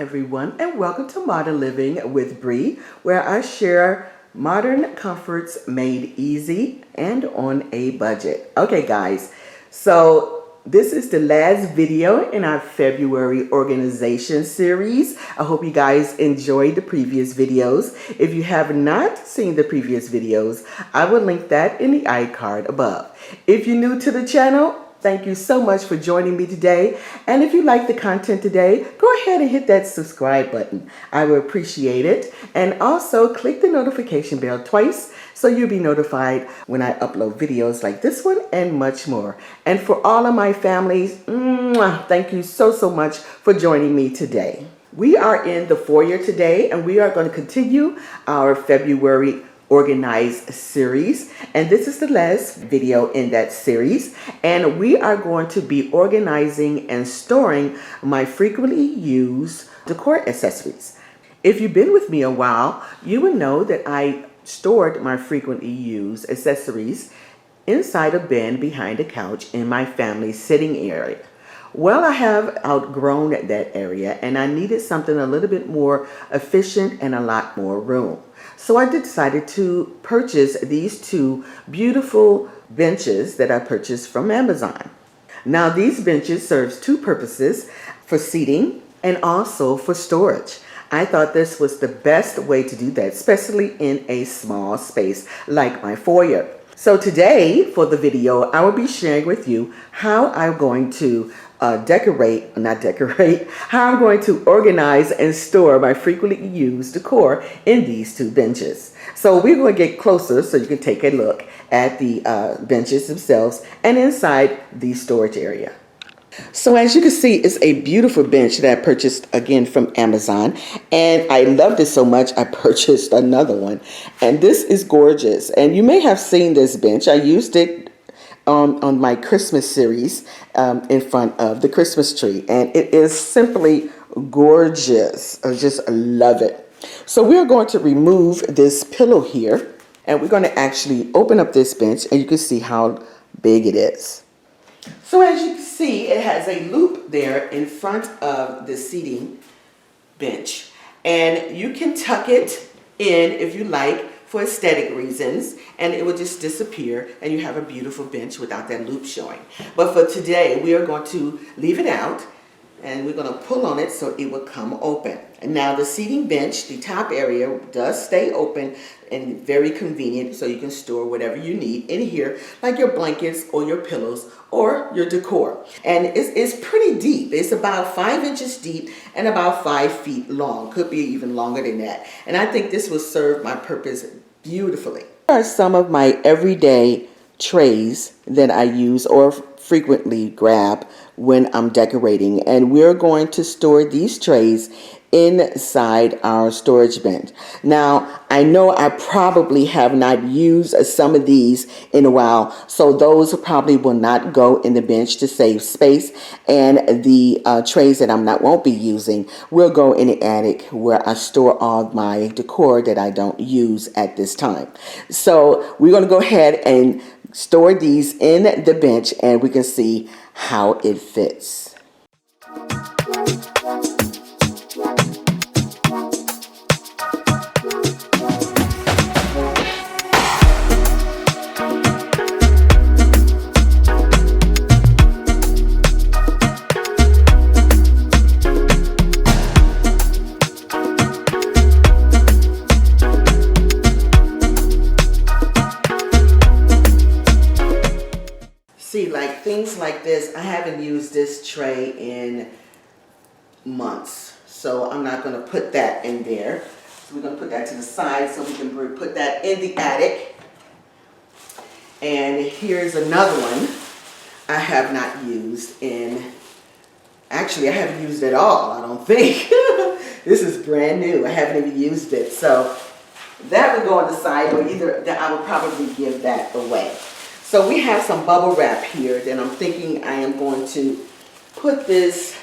everyone, and welcome to Modern Living with Bree, where I share modern comforts made easy and on a budget. Okay, guys, so this is the last video in our February organization series. I hope you guys enjoyed the previous videos. If you have not seen the previous videos, I will link that in the iCard above. If you're new to the channel, thank you so much for joining me today. And if you like the content today, go ahead and hit that subscribe button. I will appreciate it. And also click the notification bell twice so you'll be notified when I upload videos like this one and much more. And for all of my families, thank you so much for joining me today. We are in the foyer today, and we are going to continue our February organized series, and this is the last video in that series, and we are going to be organizing and storing my frequently used decor accessories. If you've been with me a while, you will know that I stored my frequently used accessories inside a bin behind a couch in my family's sitting area. Well, I have outgrown that area, and I needed something a little bit more efficient and a lot more room. So I decided to purchase these two beautiful benches that I purchased from Amazon. Now, these benches serve two purposes: for seating and also for storage. I thought this was the best way to do that, especially in a small space like my foyer. So today, for the video, I will be sharing with you how I'm going to how I'm going to organize and store my frequently used decor in these two benches. So we're going to get closer so you can take a look at the benches themselves and inside the storage area. So as you can see, it's a beautiful bench that I purchased again from Amazon, and I loved it so much I purchased another one, and this is gorgeous. And you may have seen this bench. I used it on my Christmas series in front of the Christmas tree, and it is simply gorgeous. I just love it. So we're going to remove this pillow here, and we're going to actually open up this bench, and you can see how big it is. So as you can see, it has a loop there in front of the seating bench, and you can tuck it in if you like for aesthetic reasons, and it will just disappear and you have a beautiful bench without that loop showing. But for today, we are going to leave it out, and we're going to pull on it so it will come open. And now the seating bench, the top area, does stay open and very convenient, so you can store whatever you need in here, like your blankets or your pillows or your decor. And it's pretty deep. It's about 5 inches deep and about 5 feet long. Could be even longer than that. And I think this will serve my purpose beautifully. Here are some of my everyday trays that I use or frequently grab when I'm decorating, and we're going to store these trays inside our storage bin. Now, I know I probably have not used some of these in a while, so those probably will not go in the bench to save space, and the trays that won't be using will go in the attic where I store all my decor that I don't use at this time. So we're going to go ahead and store these in the bench, and we can see how it fits. See, like things like this, I haven't used this tray in months, so I'm not going to put that in there. So we're going to put that to the side so we can put that in the attic. And here's another one I have not used in, actually I haven't used it at all, I don't think. This is brand new. I haven't even used it. So that would go on the side, or either that I would probably give that away. So we have some bubble wrap here that I'm thinking I am going to put this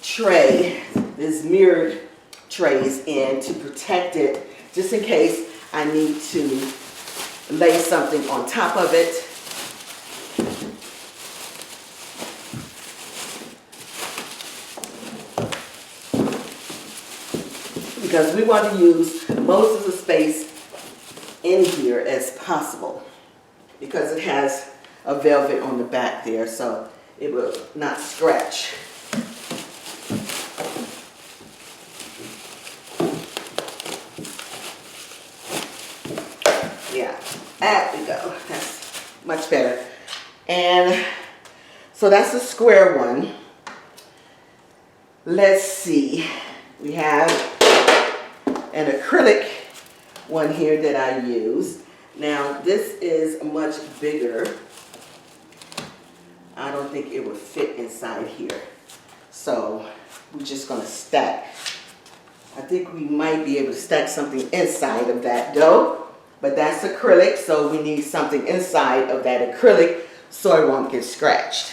tray, this mirrored trays in to protect it, just in case I need to lay something on top of it. because we want to use most of the space in here as possible, because it has a velvet on the back there, so it will not scratch. Yeah, there we go. That's much better. And so that's the square one. Let's see. We have an acrylic one here that I use. Now this is much bigger. I don't think it would fit inside here. So we're just gonna stack. I think we might be able to stack something inside of that though. But that's acrylic, so we need something inside of that acrylic so it won't get scratched.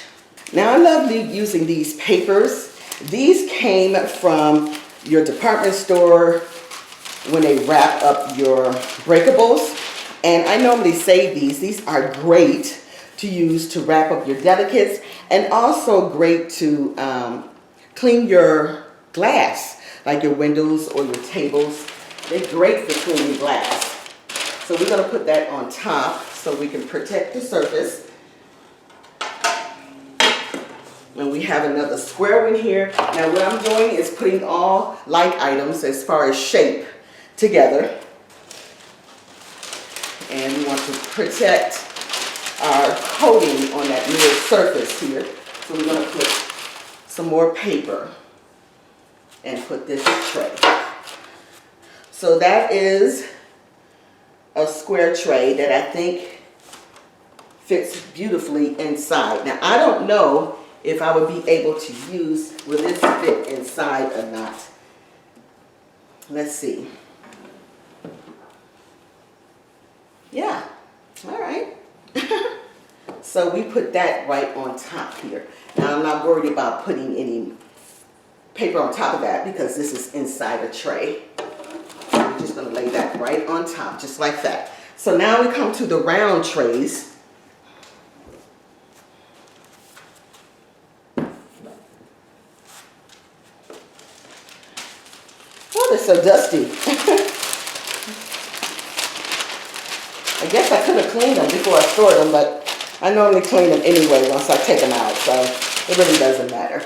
Now I love using these papers. These came from your department store when they wrap up your breakables. And I normally save these. These are great to use to wrap up your delicates, and also great to clean your glass, like your windows or your tables. They're great for cleaning glass. So we're going to put that on top so we can protect the surface. And we have another square one here. Now what I'm doing is putting all like items as far as shape together. And we want to protect our coating on that middle surface here. So we're going to put some more paper and put this tray. So that is a square tray that I think fits beautifully inside. Now I don't know if I would be able to use, will this fit inside or not? Let's see. Yeah, all right. So we put that right on top here. Now I'm not worried about putting any paper on top of that because this is inside a tray. We're just going to lay that right on top, just like that. So now we come to the round trays. Oh, they're so dusty. I guess I could have cleaned them before I stored them, but I normally clean them anyway once I take them out, so it really doesn't matter.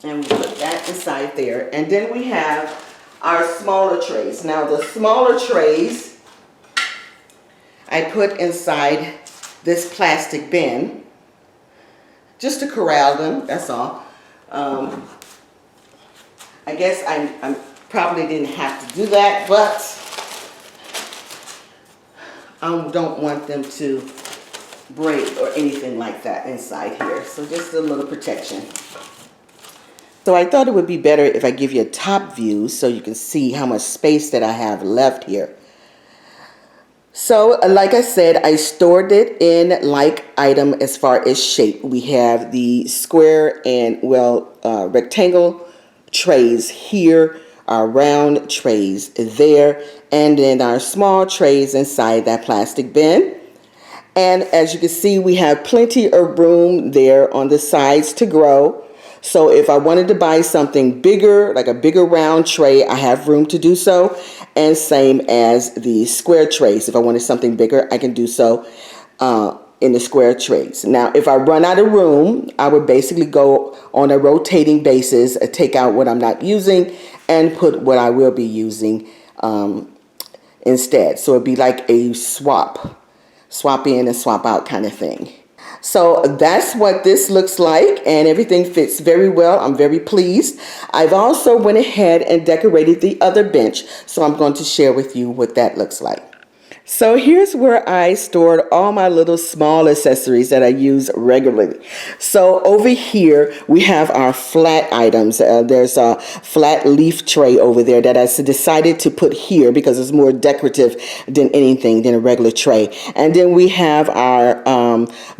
And we put that inside there. And then we have our smaller trays. Now the smaller trays I put inside this plastic bin just to corral them, that's all. I guess I probably didn't have to do that, but I don't want them to break or anything like that inside here. So just a little protection. So I thought it would be better if I give you a top view so you can see how much space that I have left here. So like I said, I stored it in like item as far as shape. We have the square and rectangle trays here, our round trays there, and then our small trays inside that plastic bin. And as you can see, we have plenty of room there on the sides to grow. So if I wanted to buy something bigger, like a bigger round tray, I have room to do so. And same as the square trays. If I wanted something bigger, I can do so in the square trays. Now, if I run out of room, I would basically go on a rotating basis, take out what I'm not using and put what I will be using instead. So it'd be like a swap in and swap out kind of thing. So that's what this looks like, and everything fits very well. I'm very pleased. I've also went ahead and decorated the other bench, so I'm going to share with you what that looks like. So here's where I stored all my little small accessories that I use regularly. So over here we have our flat items. There's a flat leaf tray over there that I decided to put here because it's more decorative than anything than a regular tray. And then we have our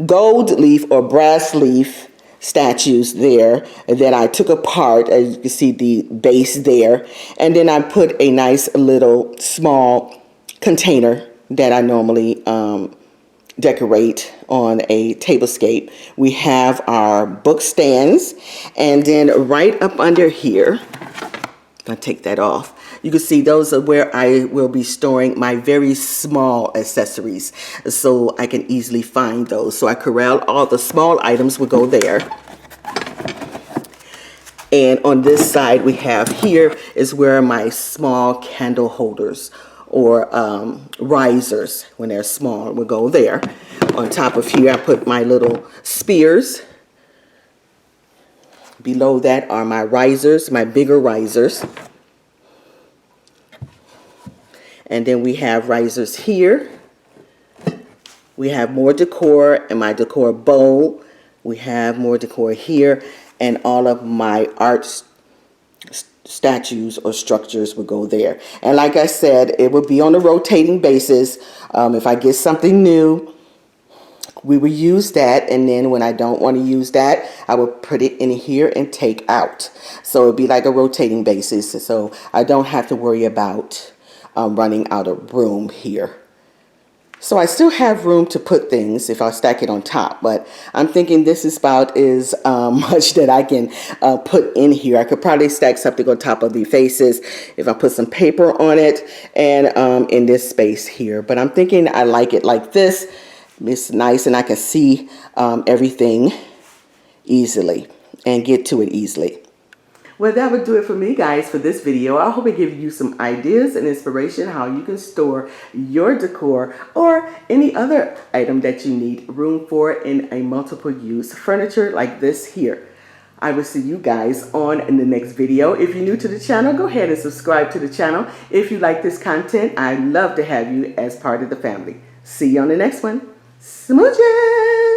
gold leaf or brass leaf statues there that I took apart. As you can see the base there. And then I put a nice little small container that I normally decorate on a tablescape. We have our book stands, and then right up under here, if I take that off, you can see those are where I will be storing my very small accessories, so I can easily find those. So I corral all the small items will go there. And on this side we have here is where my small candle holders or risers, when they're small, will go there. On top of here I put my little spears. Below that are my risers, my bigger risers. And then we have risers here. We have more decor in my decor bowl. We have more decor here, and all of my art statues or structures will go there. And like I said, it will be on a rotating basis. If I get something new, we will use that, and then when I don't want to use that, I will put it in here and take out. So it'll be like a rotating basis, so I don't have to worry about running out of room here. So I still have room to put things if I stack it on top, but I'm thinking this is about as much that I can put in here. I could probably stack something on top of the faces if I put some paper on it, and in this space here. But I'm thinking I like it like this. It's nice and I can see everything easily and get to it easily. Well, that would do it for me, guys, for this video. I hope it gives you some ideas and inspiration how you can store your decor or any other item that you need room for in a multiple use furniture like this here. I will see you guys on in the next video. If you're new to the channel, go ahead and subscribe to the channel. If you like this content, I'd love to have you as part of the family. See you on the next one. Smooches!